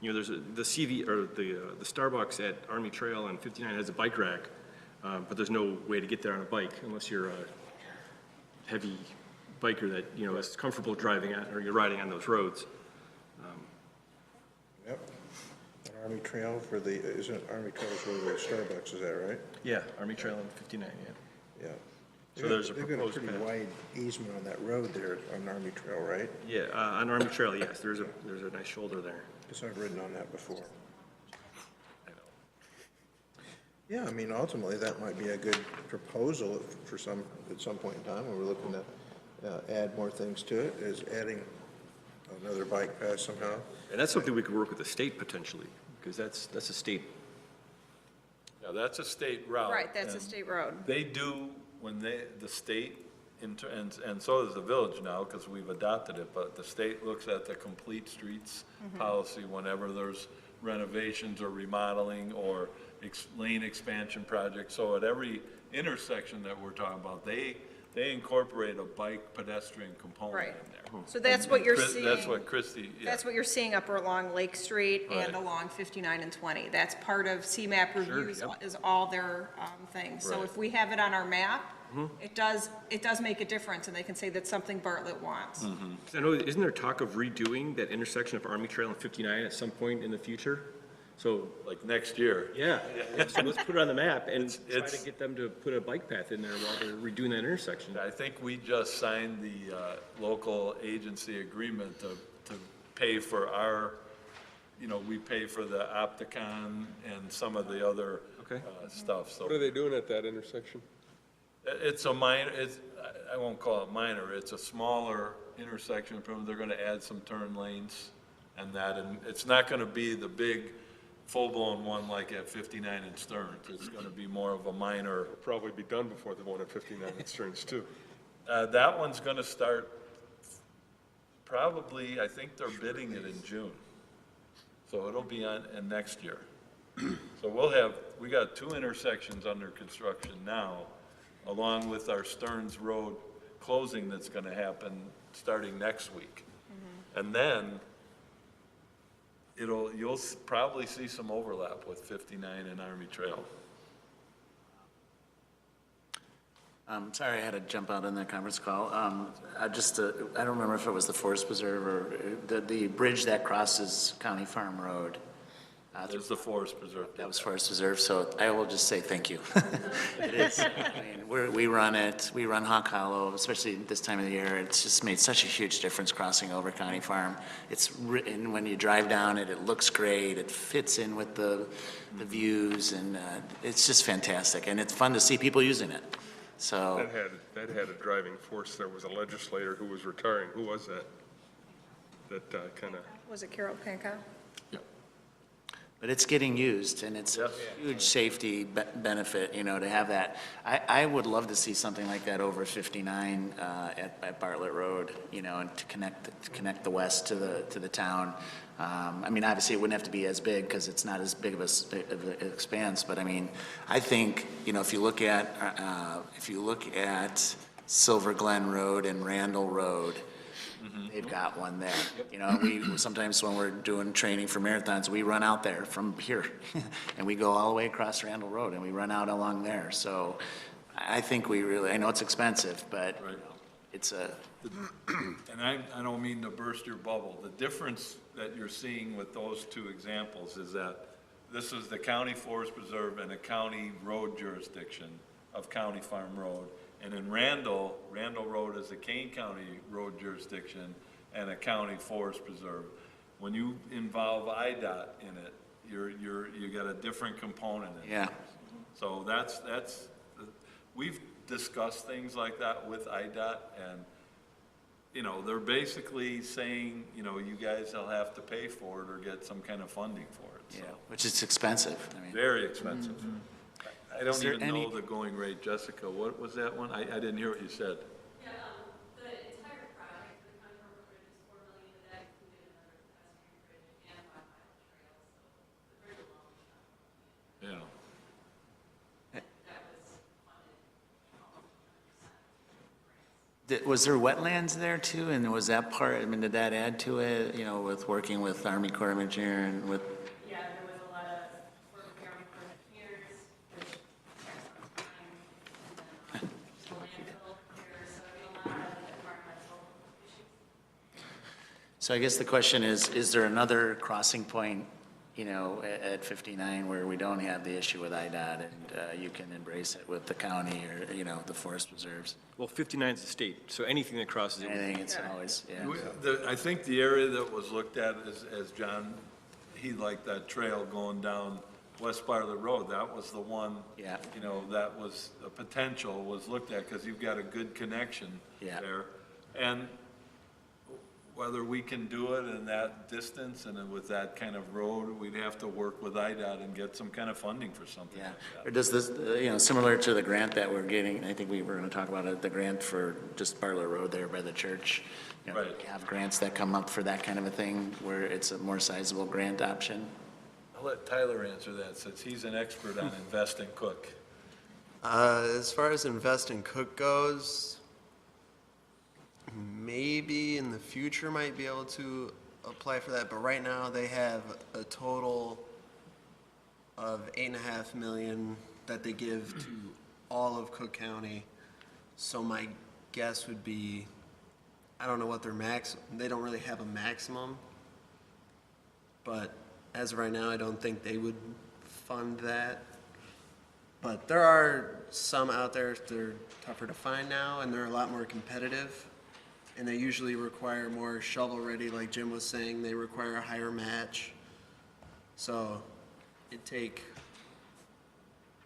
there's the CV, or the Starbucks at Army Trail and 59 has a bike rack, but there's no way to get there on a bike unless you're a heavy biker that, is comfortable driving on, or you're riding on those roads. Yep. Army Trail isn't Army Trail's where the Starbucks is at, right? Yeah, Army Trail and 59, yeah. Yeah. So there's a They've got a proposed pretty path. wide easement on that road there on Army Trail, right? Yeah, on Army Trail, yes, there's a nice shoulder there. Because I've ridden on that before. Yeah, I mean, ultimately, that might be a good proposal at some point in time when we're looking to add more things to it, is adding another bike path somehow. And that's something we could work with the state potentially, because that's a state. Yeah, that's a state route. Right, that's a and state road. They do, when the state, and so does the village now, because we've adopted it, but the state looks at the complete streets policy whenever there's renovations or remodeling or lane expansion projects. So at every intersection that we're talking about, they incorporate a bike pedestrian component Right. in there. So that's what you're seeing. That's what Christie, yeah. That's what you're seeing up along Lake Street and Right. along 59 and 20. That's part of CMAP reviews, yep. is all their things. So Right. if we have it on our map, it does make a difference, and they can say that's something Bartlett wants. I know, isn't there talk of redoing that intersection of Army Trail and 59 at some point in the future? So, like next year. yeah, so let's put it on the map and try It's- to get them to put a bike path in there while they're redoing that intersection. I think we just signed the local agency agreement to pay for our, we pay for the Opticon and some of the other Okay. stuff, so. What are they doing at that intersection? It's a minor, I won't call it minor, it's a smaller intersection, they're gonna add some turn lanes and that, and it's not gonna be the big, full-blown one like at 59 and Stearns. It's gonna be more of a minor. Probably be done before the one at 59 and Stearns too. That one's gonna start probably, I think they're bidding it in June. So it'll be in next year. So we got 2 intersections under construction now, along with our Stearns Road closing that's gonna happen starting next week. And then you'll probably see some overlap with 59 and Army Trail. Sorry, I had to jump out on that conference call. I don't remember if it was the Forest Preserve or the bridge that crosses County Farm Road. There's the Forest Preserve. That was Forest Preserve, so I will just say thank you. It is, I mean, we run it, we run Hawk Hollow, especially this time of the year. It's just made such a huge difference crossing over County Farm. And when you drive down it, it looks great, it fits in with the views, and it's just fantastic. And it's fun to see people using it, so. That had a driving force. There was a legislator who was retiring. Who was that? That kind of. Was it Carol Pankow? But it's getting used, and it's a huge safety benefit, to have that. I would love to see something like that over 59 at Bartlett Road, and to connect the west to the town. I mean, obviously, it wouldn't have to be as big because it's not as big of an expanse. But I mean, I think if you look at Silver Glen Road and Randall Road. They've got one there. We sometimes when we're doing training for marathons, we run out there from here, and we go all the way across Randall Road, and we run out along there. So, I think I know it's expensive, but it's a. And I don't mean to burst your bubble. The difference that you're seeing with those 2 examples is that this is the county forest preserve and a county road jurisdiction of County Farm Road. And in Randall Road is a Kane County road jurisdiction and a county forest preserve. When you involve IDOT in it, you got a different component in it. Yeah. So we've discussed things like that with IDOT, and, they're basically saying, you guys will have to pay for it or get some kind of funding for it, so. Yeah, which is expensive. I mean, Very expensive. I Is don't there even know any- the going rate, Jessica. What was that one? I didn't hear what you said. Yeah, the entire project for the County Farm Road Bridge is $4 million, but that included another pedestrian bridge and a 5-mile trail, so the bridge alone was not. Yeah. That was funded almost 100%. Was there wetlands there too, and was that part? I mean, did that add to it? With working with Army Corps of Engineers and with. Yeah, there was a lot of work with the Army Corps of Engineers, which takes some time, and then the landfill there, so a lot of environmental issues. So I guess the question is there another crossing point, at 59 where we don't have the issue with IDOT and you can embrace it with the county or, the forest reserves? Well, 59 is the state, so anything that crosses it. Anything, it's always, yeah. I think the area that was looked at as John, he liked that trail going down West Bartlett Road. That was the one, Yeah. that was, a potential was looked at because you've got a good connection Yeah. there. And whether we can do it in that distance and with that kind of road, we'd have to work with IDOT and get some kind of funding for something Yeah, like or that. does this, similar to the grant that we're getting, I think we were gonna talk about it, the grant for just Bartlett Road there by the church. Right. Have grants that come up for that kind of a thing, where it's a more sizable grant option? I'll let Tyler answer that since he's an expert on Invest and Cook. As far as Invest and Cook goes, maybe in the future might be able to apply for that, but right now they have a total of $8.5 million that they give to all of Cook County. So my guess would be, I don't know what their they don't really have a maximum, but as of right now, I don't think they would fund that. But there are some out there, they're tougher to find now, and they're a lot more competitive. And they usually require more shovel-ready, like Jim was saying, they require a higher match. So it'd take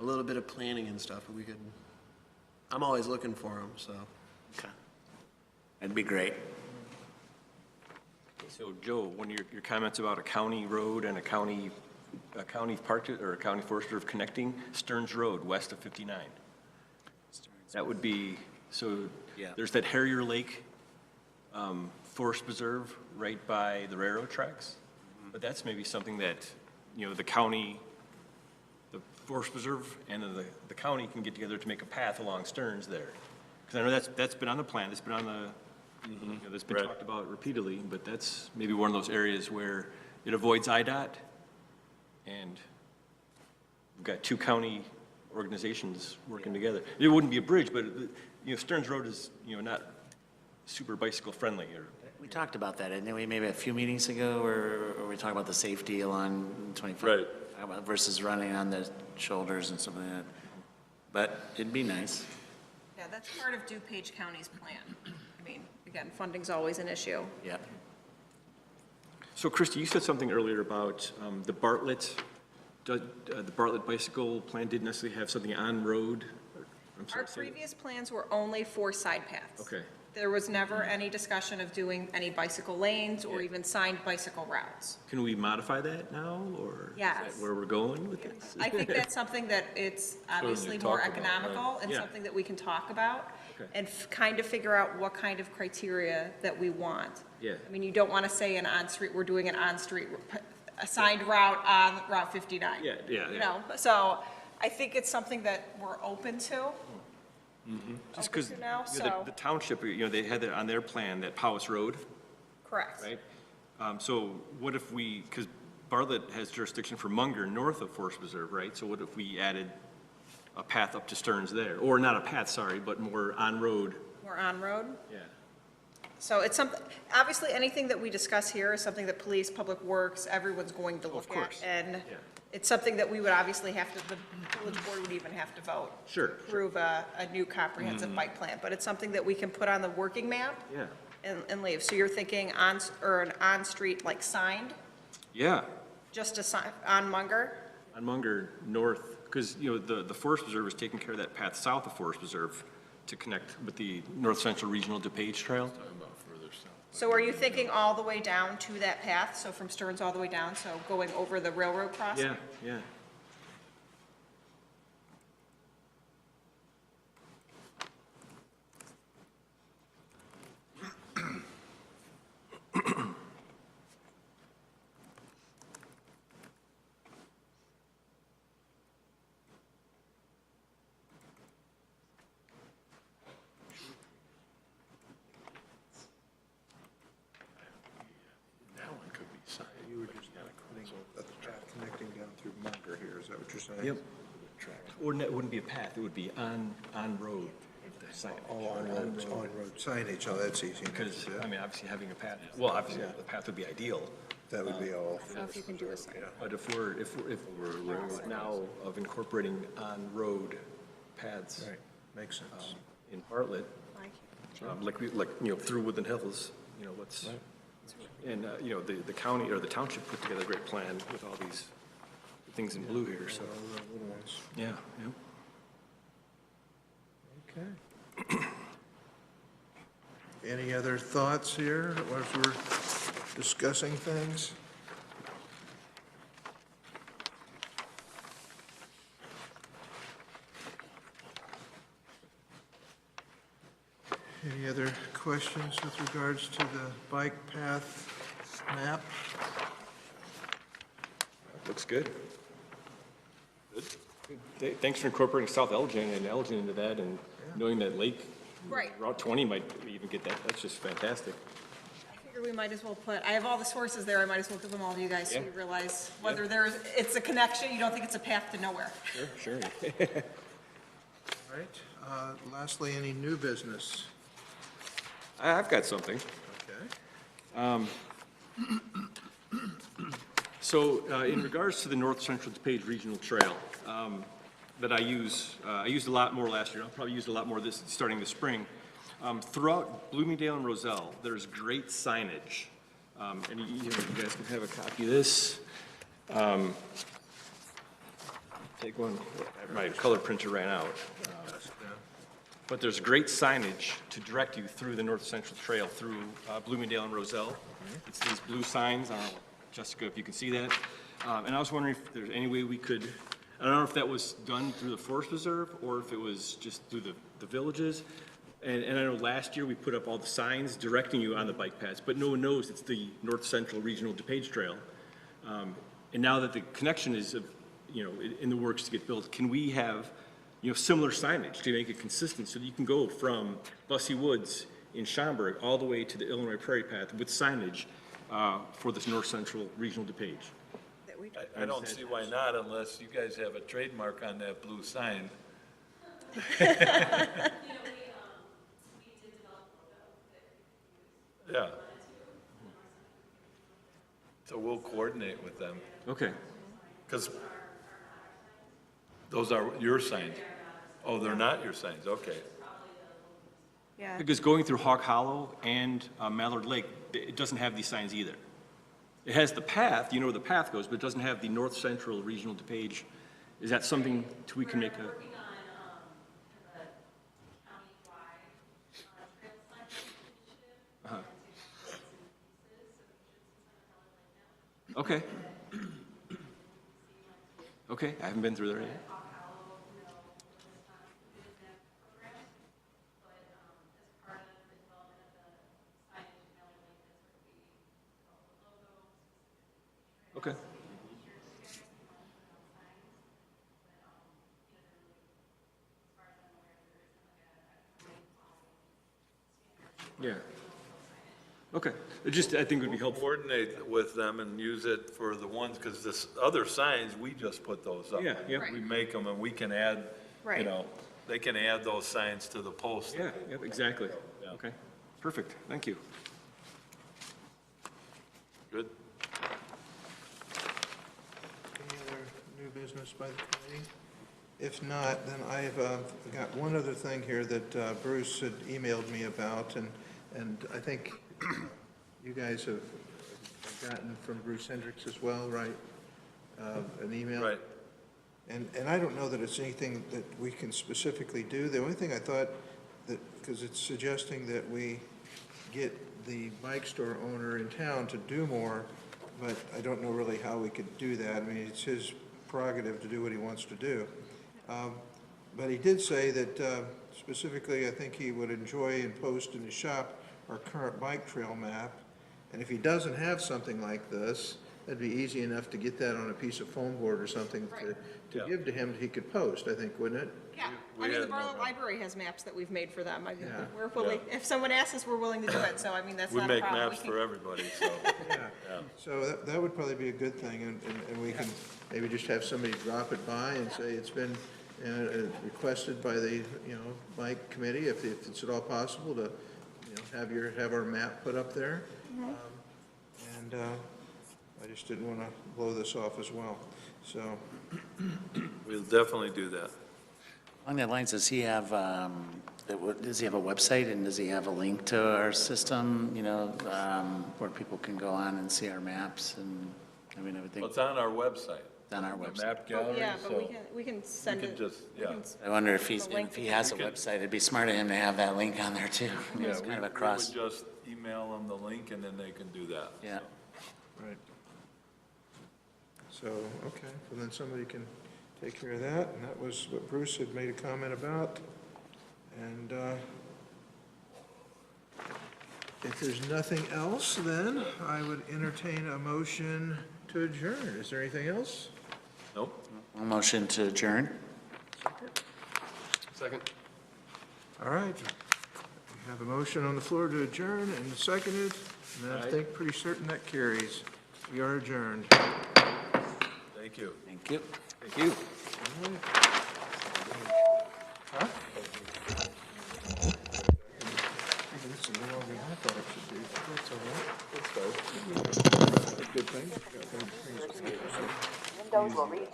a little bit of planning and stuff, but we could, I'm always looking for them, so. Okay. That'd be great. So Joe, one of your comments about a county road and a county park, or a county forest reserve connecting Stearns Road west of 59. That would be, so Yeah. there's that Harrier Lake Forest Preserve right by the railroad tracks. But that's maybe something that, the county, the Forest Preserve and then the county can get together to make a path along Stearns there. Because I know that's been on the plan, that's been on the, that's been Right. talked about repeatedly, but that's maybe one of those areas where it avoids IDOT, and we've got two county organizations working together. It wouldn't be a bridge, but, Stearns Road is, not super bicycle friendly, or, We talked about that, didn't we, maybe a few meetings ago, or we talked about the safety along 25? Right. Versus running on the shoulders and stuff like that. But it'd be nice. Yeah, that's part of DuPage County's plan. I mean, again, funding's always an issue. Yeah. So Christie, you said something earlier about the Bartlett, the Bartlett bicycle plan didn't necessarily have something on road? I'm sorry, Our say that. previous plans were only for side paths. Okay. There was never any discussion of doing any bicycle lanes or Yeah. even signed bicycle routes. Can we modify that now, or? Yes. Is that where we're going with this? I think that's something that it's obviously talk more about, right? economical and Yeah. something that we can talk about Okay. and kind of figure out what kind of criteria that we want. Yeah. I mean, you don't want to say an on-street, we're doing an on-street, assigned route on Route 59. Yeah, yeah, You yeah. know, so I think it's something that we're open to. Just because, Open to now, so- the township, they had that on their plan, that Powis Road, Correct. right? So what if we, because Bartlett has jurisdiction for Munger north of Forest Preserve, right? So what if we added a path up to Stearns there? Or not a path, sorry, but more on-road? We're on-road. Yeah. So it's something, obviously, anything that we discuss here is something that police, public works, everyone's going to look at. course. And Yeah. it's something that we would obviously have to, the village board would even have to vote. Sure, to Approve a new comprehensive bike plan, but it's something that we can put on the working map Yeah. and leave. So you're thinking on, or an on-street, like signed, Yeah, just a sign, on Munger? on Munger north, because, the Forest Preserve is taking care of that path south of Forest Preserve to connect with the North Central Regional DuPage Trail. So are you thinking all the way down to that path, so from Stearns all the way down, so going over the railroad crossing? Yeah, yeah. That one could be signed. You were just putting a path connecting down through Munger here, is that what you're saying? Yep. Or it wouldn't be a path, it would be on-road signage. Oh, on-road signage, oh, that's easy. enough to Because, do. I mean, obviously having a path, well, obviously the path would be ideal, That would be all. I don't know if you can do a sign. but if we're now of incorporating on-road paths Right, makes sense. in Bartlett, through Woodland Hills, let's, and, the county or the township put together a great plan with all these things in blue here, so, All the little ones. yeah, yeah. Okay. Any other thoughts here as we're discussing things? Any other questions with regards to the bike path map? Looks good. Thanks for incorporating South Elgin and Elgin into that, and knowing that Lake, Right. Route 20 might even get that, that's just fantastic. I figure we might as well put, I have all the sources there, I might as well give them all to you guys so Yeah. you realize whether it's a connection, you don't think it's a path to nowhere. Sure. All right, lastly, any new business? I've got something. Okay. So in regards to the North Central DuPage Regional Trail that I used a lot more last year. I'll probably use a lot more this starting this spring. Throughout Bloomingdale and Roselle, there's great signage. And you guys can have a copy of this. Take one, my color printer ran out. But there's great signage to direct you through the North Central Trail through Bloomingdale and Roselle. It's these blue signs. I don't know, Jessica, if you can see that. And I was wondering if there's any way we could, I don't know if that was done through the Forest Preserve or if it was just through the villages. And I know last year we put up all the signs directing you on the bike paths, but no one knows it's the North Central Regional DuPage Trail. And now that the connection is, in the works to get built, can we have, similar signage to make it consistent so that you can go from Bussey Woods in Schaumburg all the way to the Illinois Prairie Path with signage for this North Central Regional DuPage? I don't see why not unless you guys have a trademark on that blue sign. Yeah. So we'll coordinate with them, Okay. because those are your signs. Oh, they're not your signs, okay. Yeah. Because going through Hawk Hollow and Mallard Lake, it doesn't have these signs either. It has the path, where the path goes, but it doesn't have the North Central Regional DuPage. Is that something we can make a? Okay. Okay, I haven't been through there yet. Okay. Yeah. Okay. It just, I think would be helpful. Coordinate with them and use it for the ones, because this other signs, we just put those up. Yeah, yeah. We make them and we can add, Right. they can add those signs to the post. Yeah, yep, exactly. Yeah. Okay, perfect, thank you. Good. Any other new business by the committee? If not, then I've got one other thing here that Bruce had emailed me about, and I think you guys have gotten from Bruce Hendricks as well, right? An email? Right. And I don't know that it's anything that we can specifically do. The only thing I thought that, because it's suggesting that we get the bike store owner in town to do more, but I don't know really how we could do that. I mean, it's his prerogative to do what he wants to do. But he did say that specifically, I think he would enjoy and post in his shop our current bike trail map. And if he doesn't have something like this, that'd be easy enough to get that on a piece of foam board or something to give to him that he could post, I think, wouldn't it? Yeah, We I mean, the had no Bartlett problem. Library has maps that we've made for them. I mean, Yeah. we're willing, if someone asks us, we're willing to do it, so I mean, that's We not a make problem. maps for everybody, so. Yeah. So that would probably be a good thing, and we can maybe just have somebody drop it by and say it's been requested by the, bike committee, if it's at all possible, to, have our map put up there. And I just didn't want to blow this off as well, so. We'll definitely do that. Along that lines, does he have, does he have a website, and does he have a link to our system, where people can go on and see our maps and, everything It's on our website. on our The website? map Oh, gallery, yeah, but so we can send can it. just, we yeah. can I wonder if The link he has a we can- website, it'd be smart of him to have that link on there too. Yeah, It's we kind of a would cross, just email them the link and then they can do that. yeah. Right. So, okay, well then somebody can take care of that, and that was what Bruce had made a comment about. And if there's nothing else, then I would entertain a motion to adjourn. Is there anything else? Nope. A motion to adjourn? Second. All right. We have a motion on the floor to adjourn and seconded, and I think pretty certain that carries. We are adjourned. Thank you. Thank you. Thank you. Huh? It's a little longer than I thought it should be, but that's all right. That's good thing. Windows will read